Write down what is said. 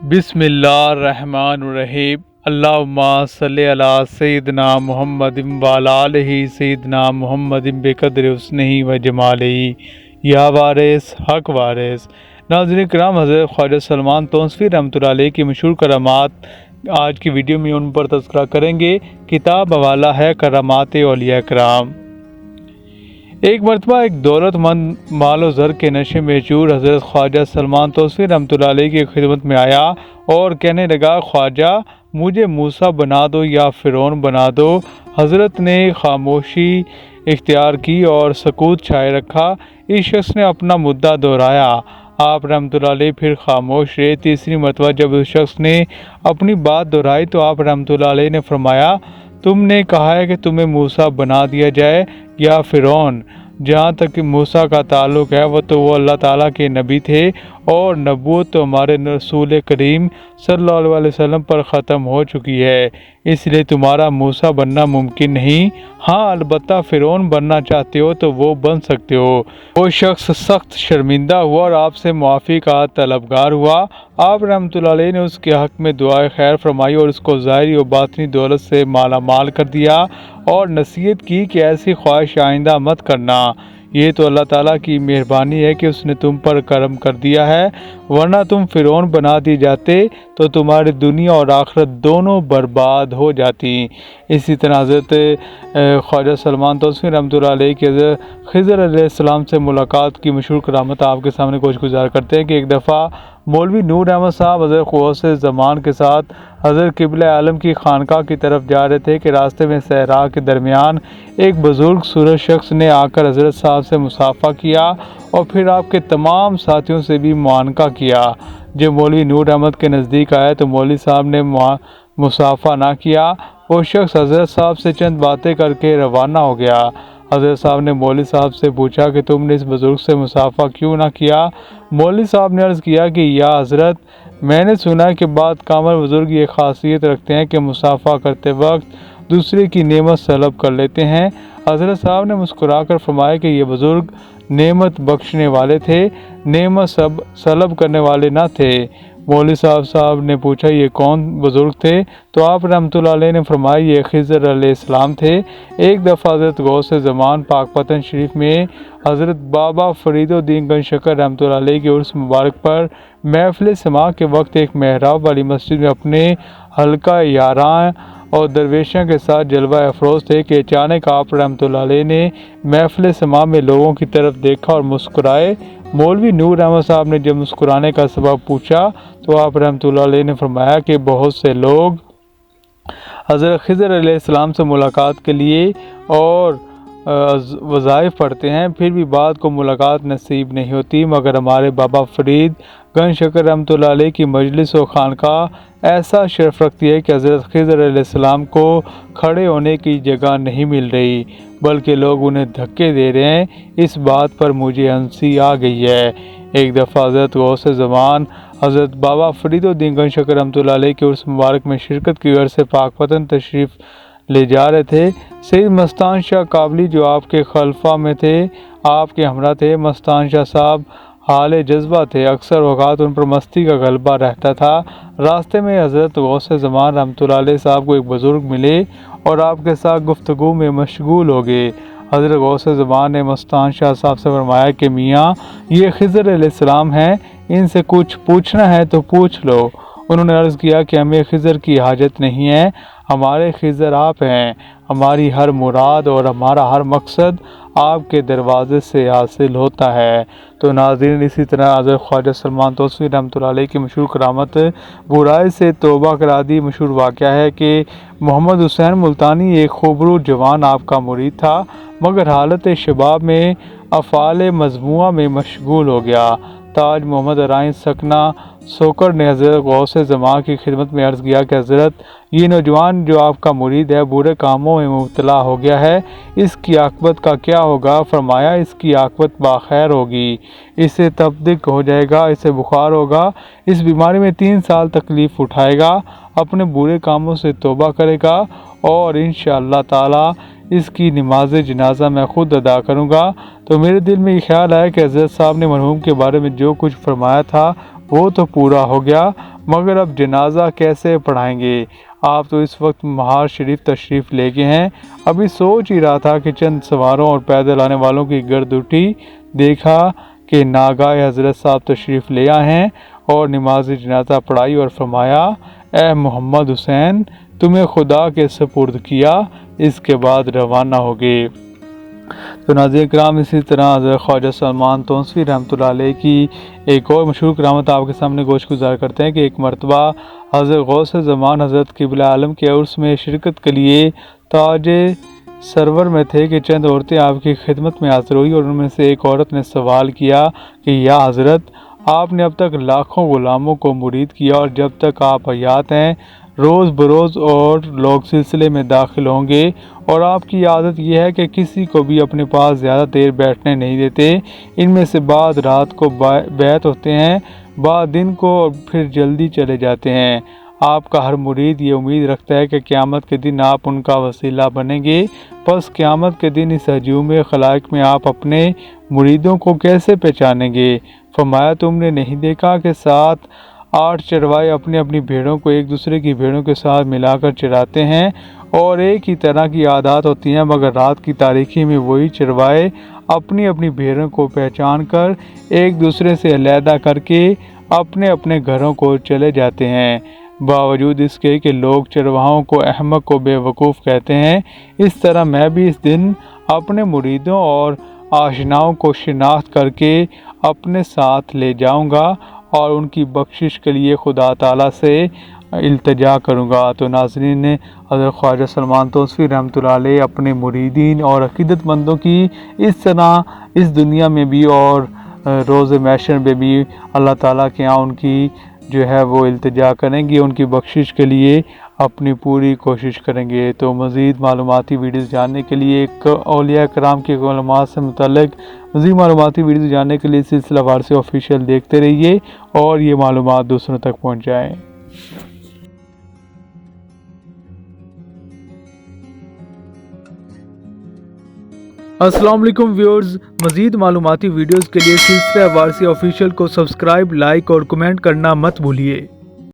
بسم اللہ الرحمن الرحیم۔ اللہم صلی علی سیدنا محمد وعلی آلہ سیدنا محمد بقدر حسنہ و جمالہ یا وارث حق وارث۔ ناظرین کرام، حضرت خواجہ سلمان توسوی رحمۃ اللہ علیہ کی مشہور کرامات آج کی ویڈیو میں ان پر تذکرہ کریں گے۔ کتاب حوالہ ہے کرامات اولیاء کرام۔ ایک مرتبہ ایک دولت مند مال و زر کے نشے میں چور حضرت خواجہ سلمان توسوی رحمۃ اللہ علیہ کی خدمت میں آیا اور کہنے لگا، خواجہ مجھے موسیٰ بنا دو یا فرعون بنا دو۔ حضرت نے خاموشی اختیار کی اور سکوت چھائے رکھا۔ اس شخص نے اپنا مدعا دہرایا، آپ رحمۃ اللہ علیہ پھر خاموش رہے۔ تیسری مرتبہ جب اس شخص نے اپنی بات دہرائی تو آپ رحمۃ اللہ علیہ نے فرمایا، تم نے کہا ہے کہ تمہیں موسیٰ بنا دیا جائے یا فرعون۔ جہاں تک کہ موسیٰ کا تعلق ہے وہ اللہ تعالیٰ کے نبی تھے اور نبوت تو ہمارے رسول کریم صلی اللہ علیہ وسلم پر ختم ہو چکی ہے، اس لیے تمہارا موسیٰ بننا ممکن نہیں۔ ہاں البتہ فرعون بننا چاہتے ہو تو وہ بن سکتے ہو۔ وہ شخص سخت شرمندہ ہوا اور آپ سے معافی کا طلبگار ہوا۔ آپ رحمۃ اللہ علیہ نے اس کے حق میں دعائے خیر فرمائی اور اس کو ظاہری و باطنی دولت سے مالا مال کر دیا اور نصیحت کی کہ ایسی خواہش آئندہ مت کرنا، یہ تو اللہ تعالیٰ کی مہربانی ہے کہ اس نے تم پر کرم کر دیا ہے، ورنہ تم فرعون بنا دی جاتے تو تمہاری دنیا اور آخرت دونوں برباد ہو جاتی۔ اسی طرح حضرت خواجہ سلمان توسوی رحمۃ اللہ علیہ کے حضرت خضر علیہ السلام سے ملاقات کی مشہور کرامت آپ کے سامنے گزار کرتے ہیں کہ ایک دفعہ مولوی نور احمد صاحب حضرت غوث زمان کے ساتھ حضرت قبلہ عالم کی خانقاہ کی طرف جا رہے تھے کہ راستے میں صحرا کے درمیان ایک بزرگ صورت شخص نے آ کر حضرت صاحب سے مصافحہ کیا اور پھر آپ کے تمام ساتھیوں سے بھی معانقہ کیا۔ جب مولوی نور احمد کے نزدیک آئے تو مولوی صاحب نے مصافحہ نہ کیا۔ وہ شخص حضرت صاحب سے چند باتیں کر کے روانہ ہو گیا۔ حضرت صاحب نے مولوی صاحب سے پوچھا کہ تم نے اس بزرگ سے مصافحہ کیوں نہ کیا؟ مولوی صاحب نے عرض کیا کہ یا حضرت، میں نے سنا کہ بعض کامل بزرگ یہ خاصیت رکھتے ہیں کہ مصافحہ کرتے وقت دوسرے کی نعمت سلب کر لیتے ہیں۔ حضرت صاحب نے مسکرا کر فرمایا کہ یہ بزرگ نعمت بخشنے والے تھے، نعمت سلب کرنے والے نہ تھے۔ مولوی صاحب نے پوچھا یہ کون بزرگ تھے؟ تو آپ رحمۃ اللہ علیہ نے فرمایا یہ خضر علیہ السلام تھے۔ ایک دفعہ حضرت غوث زمان پاک پتن شریف میں حضرت بابا فرید الدین گنج شکر رحمۃ اللہ علیہ کے عرس مبارک پر محفل سماع کے وقت ایک محراب والی مسجد میں اپنے حلقہ یاراں اور درویشوں کے ساتھ جلوہ افروز تھے کہ اچانک آپ رحمۃ اللہ علیہ نے محفل سماع میں لوگوں کی طرف دیکھا اور مسکرائے۔ مولوی نور احمد صاحب نے جب مسکرانے کا سبب پوچھا تو آپ رحمۃ اللہ علیہ نے فرمایا کہ بہت سے لوگ حضرت خضر علیہ السلام سے ملاقات کے لیے اور وظائف پڑھتے ہیں، پھر بھی بعض کو ملاقات نصیب نہیں ہوتی، مگر ہمارے بابا فرید گنج شکر رحمۃ اللہ علیہ کی مجلس و خانقاہ ایسا شرف رکھتی ہے کہ حضرت خضر علیہ السلام کو کھڑے ہونے کی جگہ نہیں مل رہی، بلکہ لوگ انہیں دھکے دے رہے ہیں۔ اس بات پر مجھے ہنسی آ گئی ہے۔ ایک دفعہ حضرت غوث زمان حضرت بابا فرید الدین گنج شکر رحمۃ اللہ علیہ کے عرس مبارک میں شرکت کی غرض سے پاک پتن تشریف لے جا رہے تھے۔ سید مستان شاہ کابلی جو آپ کے خلفاء میں تھے، آپ کے ہمراہ تھے۔ مستان شاہ صاحب حال جذبہ تھے، اکثر اوقات ان پر مستی کا غلبہ رہتا تھا۔ راستے میں حضرت غوث زمان رحمۃ اللہ علیہ صاحب کو ایک بزرگ ملے اور آپ کے ساتھ گفتگو میں مشغول ہو گئے۔ حضرت غوث زمان نے مستان شاہ صاحب سے فرمایا کہ میاں یہ خضر علیہ السلام ہیں، ان سے کچھ پوچھنا ہے تو پوچھ لو۔ انہوں نے عرض کیا کہ ہمیں خضر کی حاجت نہیں ہے، ہمارے خضر آپ ہیں، ہماری ہر مراد اور ہمارا ہر مقصد آپ کے دروازے سے حاصل ہوتا ہے۔ تو ناظرین، اسی طرح حضرت خواجہ سلمان توسوی رحمۃ اللہ علیہ کی مشہور کرامت برائی سے توبہ کرا دی مشہور واقعہ ہے کہ محمد حسین ملتانی ایک خوبرو جوان آپ کا مرید تھا، مگر حالت شباب میں افعال مذمومہ میں مشغول ہو گیا۔ تاج محمد ارائیں سکنہ سوکر نے حضرت غوث زمان کی خدمت میں عرض کیا کہ حضرت یہ نوجوان جو آپ کا مرید ہے برے کاموں میں مبتلا ہو گیا ہے، اس کی عاقبت کا کیا ہوگا؟ فرمایا اس کی عاقبت باخیر ہوگی، اسے تپدق ہو جائے گا، اسے بخار ہوگا، اس بیماری میں 3 سال تکلیف اٹھائے گا، اپنے برے کاموں سے توبہ کرے گا اور انشاءاللہ تعالی اس کی نماز جنازہ میں خود ادا کروں گا۔ تو میرے دل میں یہ خیال آیا کہ حضرت صاحب نے مرحوم کے بارے میں جو کچھ فرمایا تھا وہ تو پورا ہو گیا، مگر اب جنازہ کیسے پڑھائیں گے؟ آپ تو اس وقت مہار شریف تشریف لے گئے ہیں۔ ابھی سوچ ہی رہا تھا کہ چند سواروں اور پیدل آنے والوں کی گرد اٹھی، دیکھا کہ ناگہان حضرت صاحب تشریف لے آئے ہیں اور نماز جنازہ پڑھائی اور فرمایا، اے محمد حسین، تمہیں خدا کے سپرد کیا، اس کے بعد روانہ ہو گئے۔ تو ناظرین کرام، اسی طرح حضرت خواجہ سلمان توسوی رحمۃ اللہ علیہ کی ایک اور مشہور کرامت آپ کے سامنے گوش گزار کرتے ہیں کہ ایک مرتبہ حضرت غوث زمان حضرت قبلہ عالم کے عرس میں شرکت کے لیے تاج سرور میں تھے کہ چند عورتیں آپ کی خدمت میں حاضر ہوئی، اور ان میں سے ایک عورت نے سوال کیا کہ یا حضرت، آپ نے اب تک لاکھوں غلاموں کو مرید کیا، اور جب تک آپ حیات ہیں روز بروز اور لوگ سلسلے میں داخل ہوں گے، اور آپ کی عادت یہ ہے کہ کسی کو بھی اپنے پاس زیادہ دیر بیٹھنے نہیں دیتے۔ ان میں سے بعض رات کو بیعت ہوتے ہیں، بعض دن کو، اور پھر جلدی چلے جاتے ہیں۔ آپ کا ہر مرید یہ امید رکھتا ہے کہ قیامت کے دن آپ ان کا وسیلہ بنیں گے۔ پس قیامت کے دن اس ہجوم خلائق میں آپ اپنے مریدوں کو کیسے پہچانیں گے؟ فرمایا، تم نے نہیں دیکھا کہ 7-8 چروائے اپنی اپنی بھیڑوں کو ایک دوسرے کی بھیڑوں کے ساتھ ملا کر چراتے ہیں، اور ایک ہی طرح کی عادات ہوتی ہیں، مگر رات کی تاریکی میں وہی چروائے اپنی اپنی بھیڑوں کو پہچان کر ایک دوسرے سے علیحدہ کر کے اپنے اپنے گھروں کو چلے جاتے ہیں۔ باوجود اس کے کہ لوگ چرواہوں کو احمق و بے وقوف کہتے ہیں، اس طرح میں بھی اس دن اپنے مریدوں اور آشناؤں کو شناخت کر کے اپنے ساتھ لے جاؤں گا اور ان کی بخشش کے لیے خدا تعالیٰ سے التجا کروں گا۔ تو ناظرین، حضرت خواجہ سلمان توسوی رحمۃ اللہ علیہ اپنے مریدین اور عقیدت مندوں کی اس طرح اس دنیا میں بھی اور روز محشر میں بھی اللہ تعالیٰ کے ہاں ان کی جو ہے وہ التجا کریں گے، ان کی بخشش کے لیے اپنی پوری کوشش کریں گے۔ تو مزید معلوماتی ویڈیوز جاننے کے لیے، اولیاء کرام کے علماء سے متعلق مزید معلوماتی ویڈیوز جاننے کے لیے سلسلہ وار سے آفیشیل دیکھتے رہیے اور یہ معلومات دوسروں تک پہنچائیں۔ السلام علیکم ویورز، مزید معلوماتی ویڈیوز کے لیے سلسلہ وار سے آفیشیل کو سبسکرائب، لائک اور کمنٹ کرنا مت بھولیے۔